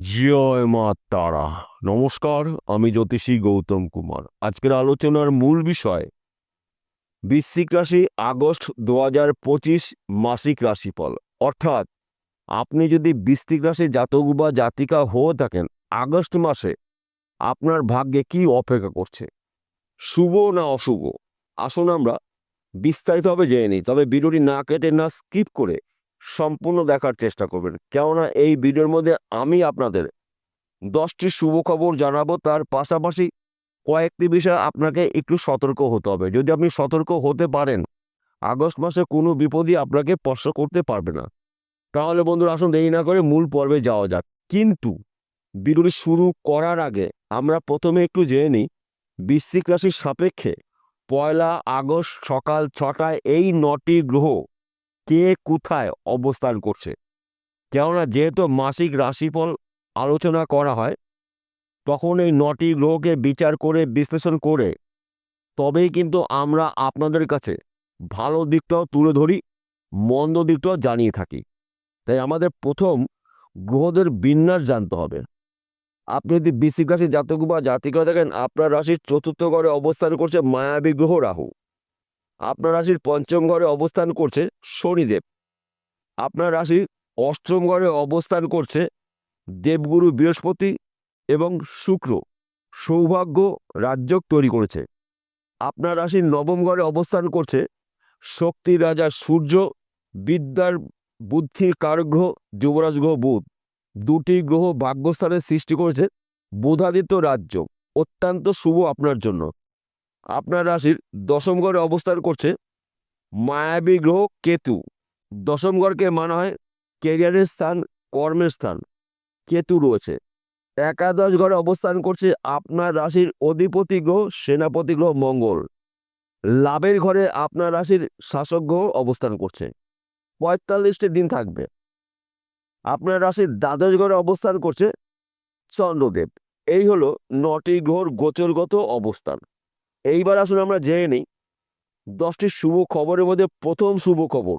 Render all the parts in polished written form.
জয় মা তারা। নমস্কার, আমি জ্যোতিষী গৌতম কুমার। আজকের আলোচনার মূল বিষয় বৃশ্চিক রাশি আগস্ট 2025 মাসিক রাশিফল। অর্থাৎ আপনি যদি বৃশ্চিক রাশি জাতক বা জাতিকা হয়ে থাকেন, আগস্ট মাসে আপনার ভাগ্যে কি অপেক্ষা করছে, শুভ না অশুভ, আসুন আমরা বিস্তারিতভাবে জেনে নিই। তবে ভিডিওটি না কেটে না স্কিপ করে সম্পূর্ণ দেখার চেষ্টা করবেন, কেননা এই ভিডিওর মধ্যে আমি আপনাদের 10টি শুভ খবর জানাবো। তার পাশাপাশি কয়েকটি বিষয় আপনাকে একটু সতর্ক হতে হবে। যদি আপনি সতর্ক হতে পারেন, আগস্ট মাসে কোনো বিপদই আপনাকে স্পর্শ করতে পারবে না। তাহলে বন্ধুরা, আসুন দেরি না করে মূল পর্বে যাওয়া যাক। কিন্তু ভিডিওটি শুরু করার আগে আমরা প্রথমে একটু জেনে নিই বৃশ্চিক রাশির সাপেক্ষে 1 আগস্ট সকাল 6টায় এই 9টি গ্রহ কে কোথায় অবস্থান করছে। কেননা যেহেতু মাসিক রাশিফল আলোচনা করা হয়, তখন এই 9টি গ্রহকে বিচার করে বিশ্লেষণ করে তবেই কিন্তু আমরা আপনাদের কাছে ভালো দিকটাও তুলে ধরি, মন্দ দিকটাও জানিয়ে থাকি। তাই আমাদের প্রথম গ্রহদের বিন্যাস জানতে হবে। আপনি যদি বৃশ্চিক রাশির জাতক বা জাতিকা দেখেন, আপনার রাশির 4র্থ ঘরে অবস্থান করছে মায়াবী গ্রহ রাহু। আপনার রাশির 5ম ঘরে অবস্থান করছে শনিদেব। আপনার রাশির 8ম ঘরে অবস্থান করছে দেবগুরু বৃহস্পতি এবং শুক্র। সৌভাগ্য রাজযোগ তৈরি করেছে। আপনার রাশির 9ম ঘরে অবস্থান করছে শক্তির রাজা সূর্য, বিদ্যার বুদ্ধির কারক গ্রহ যুবরাজ গ্রহ বুধ। 2টি গ্রহ ভাগ্যস্থানের সৃষ্টি করেছে বুধাদিত্য রাজযোগ, অত্যন্ত শুভ আপনার জন্য। আপনার রাশির 10ম ঘরে অবস্থান করছে মায়াবী গ্রহ কেতু। 10ম ঘরকে মানা হয় ক্যারিয়ারের স্থান, কর্মের স্থান। কেতু রয়েছে। একাদশ ঘরে অবস্থান করছে আপনার রাশির অধিপতি গ্রহ সেনাপতি গ্রহ মঙ্গল। লাভের ঘরে আপনার রাশির শাসক গ্রহ অবস্থান করছে। 45টি দিন থাকবে। আপনার রাশির দ্বাদশ ঘরে অবস্থান করছে চন্দ্রদেব। এই হলো 9টি গ্রহর গোচরগত অবস্থান। এইবার আসলে আমরা জেনে নিই 10টি শুভ খবরের মধ্যে প্রথম শুভ খবর,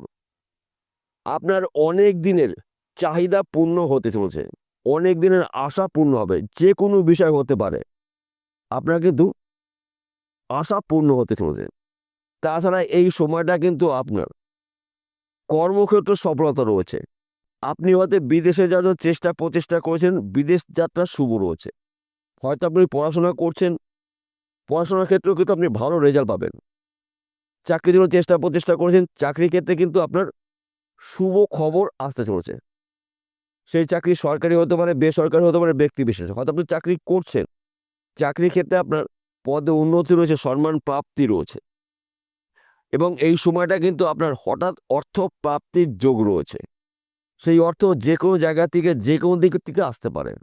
আপনার অনেক দিনের চাহিদা পূর্ণ হতে চলেছে। অনেক দিনের আশা পূর্ণ হবে। যে কোনো বিষয় হতে পারে, আপনার কিন্তু আশা পূর্ণ হতে চলেছে। তাছাড়া এই সময়টা কিন্তু আপনার কর্মক্ষেত্রে সফলতা রয়েছে। আপনি হয়তো বিদেশে যাওয়ার চেষ্টা প্রচেষ্টা করেছেন, বিদেশ যাত্রা শুভ রয়েছে। হয়তো আপনি পড়াশোনা করছেন, পড়াশোনার ক্ষেত্রেও কিন্তু আপনি ভালো রেজাল্ট পাবেন। চাকরির জন্য চেষ্টা প্রচেষ্টা করেছেন, চাকরির ক্ষেত্রে কিন্তু আপনার শুভ খবর আসতে চলেছে। সেই চাকরি সরকারি হতে পারে, বেসরকারি হতে পারে, ব্যক্তি বিশেষ। হয়তো আপনি চাকরি করছেন, চাকরির ক্ষেত্রে আপনার পদে উন্নতি রয়েছে, সম্মান প্রাপ্তি রয়েছে। এবং এই সময়টা কিন্তু আপনার হঠাৎ অর্থ প্রাপ্তির যোগ রয়েছে। সেই অর্থ যে কোনো জায়গা থেকে যে কোনো দিক থেকে আসতে পারে।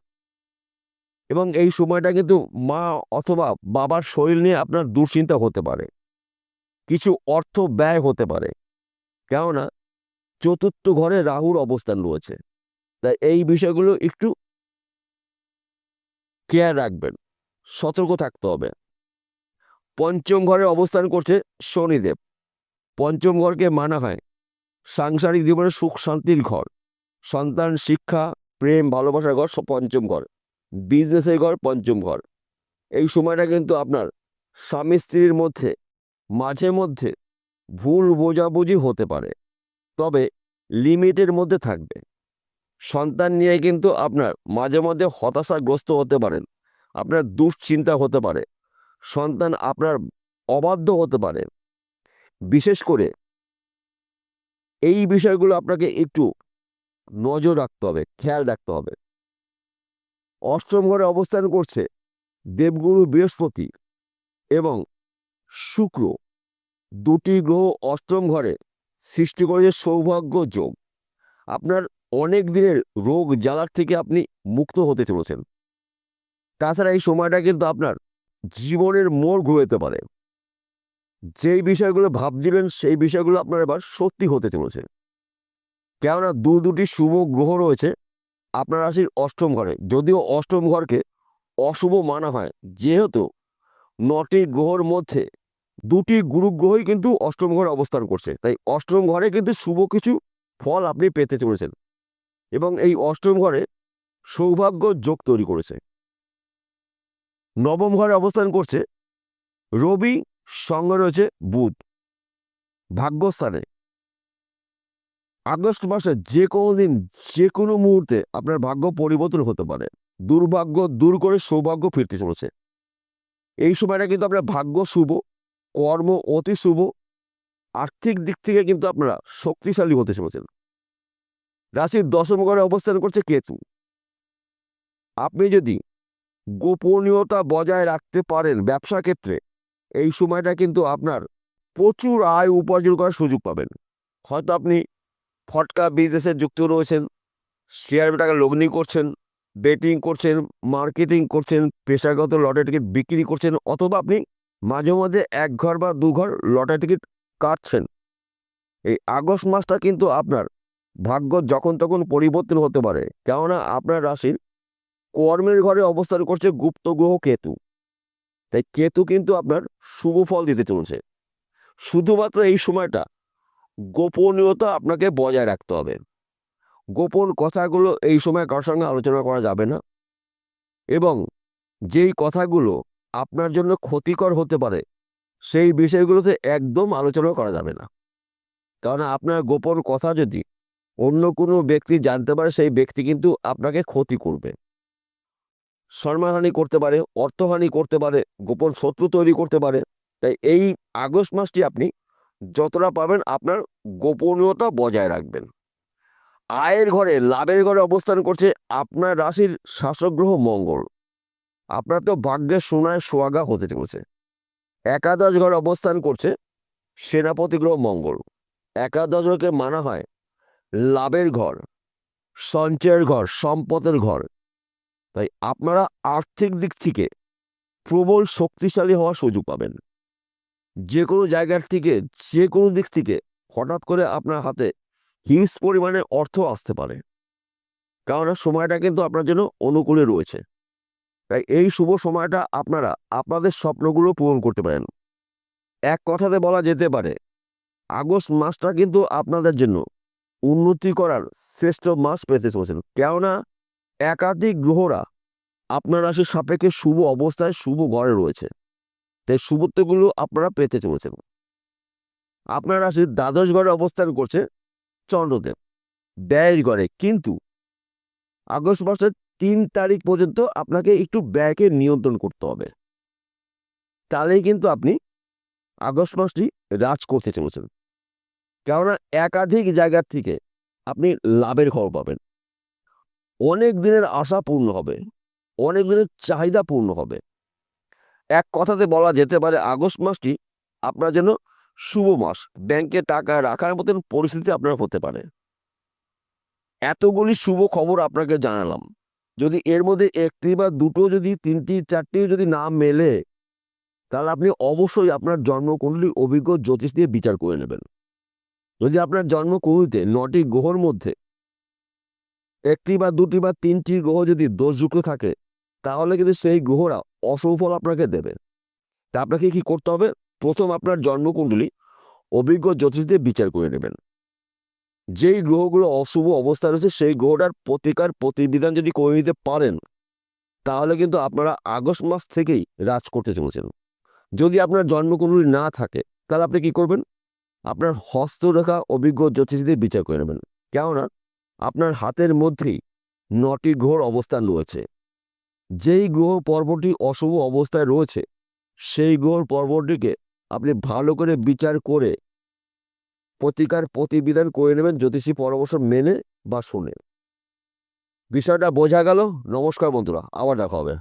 এবং এই সময়টা কিন্তু মা অথবা বাবার শরীর নিয়ে আপনার দুশ্চিন্তা হতে পারে, কিছু অর্থ ব্যয় হতে পারে। কেননা 4র্থ ঘরে রাহুর অবস্থান রয়েছে। তাই এই বিষয়গুলো একটু কেয়ার রাখবেন, সতর্ক থাকতে হবে। 5ম ঘরে অবস্থান করছে শনিদেব। 5ম ঘরকে মানা হয় সাংসারিক জীবনের সুখ শান্তির ঘর, সন্তান, শিক্ষা, প্রেম, ভালোবাসার ঘর। 5ম ঘর বিজনেসের ঘর। 5ম ঘর এই সময়টা কিন্তু আপনার স্বামী স্ত্রীর মধ্যে মাঝে মধ্যে ভুল বোঝাবুঝি হতে পারে, তবে লিমিটের মধ্যে থাকবে। সন্তান নিয়ে কিন্তু আপনার মাঝে মধ্যে হতাশাগ্রস্ত হতে পারেন, আপনার দুশ্চিন্তা হতে পারে, সন্তান আপনার অবাধ্য হতে পারে। বিশেষ করে এই বিষয়গুলো আপনাকে একটু নজর রাখতে হবে, খেয়াল রাখতে হবে। 8ম ঘরে অবস্থান করছে দেবগুরু বৃহস্পতি এবং শুক্র। 2টি গ্রহ 8ম ঘরে সৃষ্টি করেছে সৌভাগ্য যোগ। আপনার অনেক দিনের রোগ জ্বালার থেকে আপনি মুক্ত হতে চলেছেন। তাছাড়া এই সময়টা কিন্তু আপনার জীবনের মোড় ঘুরতে পারে। যেই বিষয়গুলো ভাবছিলেন সেই বিষয়গুলো আপনার এবার সত্যি হতে চলেছে। কেননা দুটি শুভ গ্রহ রয়েছে আপনার রাশির 8ম ঘরে। যদিও 8ম ঘরকে অশুভ মানা হয়, যেহেতু 9টি গ্রহর মধ্যে 2টি গুরু গ্রহই কিন্তু 8ম ঘরে অবস্থান করছে, তাই 8ম ঘরে কিন্তু শুভ কিছু ফল আপনি পেতে চলেছেন। এবং এই 8ম ঘরে সৌভাগ্য যোগ তৈরি করেছে। নবম ঘরে অবস্থান করছে রবি, সঙ্গে রয়েছে বুধ ভাগ্যস্থানে। আগস্ট মাসে যে কোনো দিন, যে কোনো মুহূর্তে আপনার ভাগ্য পরিবর্তন হতে পারে। দুর্ভাগ্য দূর করে সৌভাগ্য ফিরতে চলেছে। এই সময়টা কিন্তু আপনার ভাগ্য শুভ, কর্ম অতি শুভ, আর্থিক দিক থেকে কিন্তু আপনারা শক্তিশালী হতে চলেছেন। রাশির দশম ঘরে অবস্থান করছে কেতু। আপনি যদি গোপনীয়তা বজায় রাখতে পারেন ব্যবসা ক্ষেত্রে, এই সময়টা কিন্তু আপনার প্রচুর আয় উপার্জন করার সুযোগ পাবেন। হয়তো আপনি ফটকা বিজনেসে যুক্ত রয়েছেন, শেয়ার টাকা লগ্নি করছেন, বেটিং করছেন, মার্কেটিং করছেন, পেশাগত লটারি টিকিট বিক্রি করছেন, অথবা আপনি মাঝে মধ্যে এক ঘর বা দু ঘর লটারি টিকিট কাটছেন। এই আগস্ট মাসটা কিন্তু আপনার ভাগ্য যখন তখন পরিবর্তন হতে পারে, কেননা আপনার রাশির কর্মের ঘরে অবস্থান করছে গুপ্ত গ্রহ কেতু। তাই কেতু কিন্তু আপনার শুভ ফল দিতে চলছে। শুধুমাত্র এই সময়টা গোপনীয়তা আপনাকে বজায় রাখতে হবে। গোপন কথাগুলো এই সময় কারোর সঙ্গে আলোচনা করা যাবে না, এবং যেই কথাগুলো আপনার জন্য ক্ষতিকর হতে পারে সেই বিষয়গুলোতে একদম আলোচনা করা যাবে না। কারণ আপনার গোপন কথা যদি অন্য কোনো ব্যক্তি জানতে পারে, সেই ব্যক্তি কিন্তু আপনাকে ক্ষতি করবে, সম্মানহানি করতে পারে, অর্থহানি করতে পারে, গোপন শত্রু তৈরি করতে পারে। তাই এই আগস্ট মাসটি আপনি যতটা পাবেন আপনার গোপনীয়তা বজায় রাখবেন। আয়ের ঘরে, লাভের ঘরে অবস্থান করছে আপনার রাশির শাসক গ্রহ মঙ্গল। আপনার তো ভাগ্যের সোনায় সোহাগা হতে চলেছে। একাদশ ঘরে অবস্থান করছে সেনাপতি গ্রহ মঙ্গল। একাদশ ঘরকে মানা হয় লাভের ঘর, সঞ্চয়ের ঘর, সম্পদের ঘর। তাই আপনারা আর্থিক দিক থেকে প্রবল শক্তিশালী হওয়ার সুযোগ পাবেন। যে কোনো জায়গার থেকে, যে কোনো দিক থেকে হঠাৎ করে আপনার হাতে হিউজ পরিমাণে অর্থ আসতে পারে, কারণ সময়টা কিন্তু আপনার জন্য অনুকূলে রয়েছে। তাই এই শুভ সময়টা আপনারা আপনাদের স্বপ্নগুলো পূরণ করতে পারেন। এক কথাতে বলা যেতে পারে আগস্ট মাসটা কিন্তু আপনাদের জন্য উন্নতি করার শ্রেষ্ঠ মাস পেতে চলেছেন, কেননা একাধিক গ্রহরা আপনার রাশির সাপেক্ষে শুভ অবস্থায় শুভ ঘরে রয়েছে। তাই শুভত্বগুলো আপনারা পেতে চলেছেন। আপনার রাশির দ্বাদশ ঘরে অবস্থান করছে চন্দ্রদেব ব্যয়ের ঘরে, কিন্তু আগস্ট মাসের 3 তারিখ পর্যন্ত আপনাকে একটু ব্যয়কে নিয়ন্ত্রণ করতে হবে। তাহলেই কিন্তু আপনি আগস্ট মাসটি রাজ করতে চলেছেন, কেননা একাধিক জায়গার থেকে আপনি লাভের খবর পাবেন। অনেক দিনের আশা পূর্ণ হবে, অনেক দিনের চাহিদা পূর্ণ হবে। এক কথাতে বলা যেতে পারে আগস্ট মাসটি আপনার জন্য শুভ মাস। ব্যাংকে টাকা রাখার মতন পরিস্থিতি আপনার হতে পারে। এতগুলি শুভ খবর আপনাকে জানালাম, যদি এর মধ্যে একটি বা দুটো, যদি 3টি 4টি যদি না মেলে, তাহলে আপনি অবশ্যই আপনার জন্মকুণ্ডলীর অভিজ্ঞ জ্যোতিষ দিয়ে বিচার করে নেবেন। যদি আপনার জন্মকুণ্ডলীতে 9টি গ্রহর মধ্যে একটি বা দুটি বা 3টি গ্রহ যদি দোষযুক্ত থাকে, তাহলে কিন্তু সেই গ্রহরা অশুভ ফল আপনাকে দেবে। তা আপনাকে কি করতে হবে? প্রথম আপনার জন্মকুণ্ডলী অভিজ্ঞ জ্যোতিষ দিয়ে বিচার করে নেবেন। যেই গ্রহগুলো অশুভ অবস্থা রয়েছে সেই গ্রহটার প্রতিকার প্রতিবিধান যদি করে নিতে পারেন, তাহলে কিন্তু আপনারা আগস্ট মাস থেকেই রাজ করতে চলেছেন। যদি আপনার জন্মকুণ্ডলী না থাকে, তাহলে আপনি কি করবেন? আপনার হস্তরেখা অভিজ্ঞ জ্যোতিষ দিয়ে বিচার করে নেবেন, কেননা আপনার হাতের মধ্যেই 9টি গ্রহর অবস্থান রয়েছে। যেই গ্রহ পর্বটি অশুভ অবস্থায় রয়েছে, সেই গ্রহর পর্বটিকে আপনি ভালো করে বিচার করে প্রতিকার প্রতিবিধান করে নেবেন, জ্যোতিষী পরামর্শ মেনে বা শুনে। বিষয়টা বোঝা গেল? নমস্কার বন্ধুরা, আবার দেখা হবে।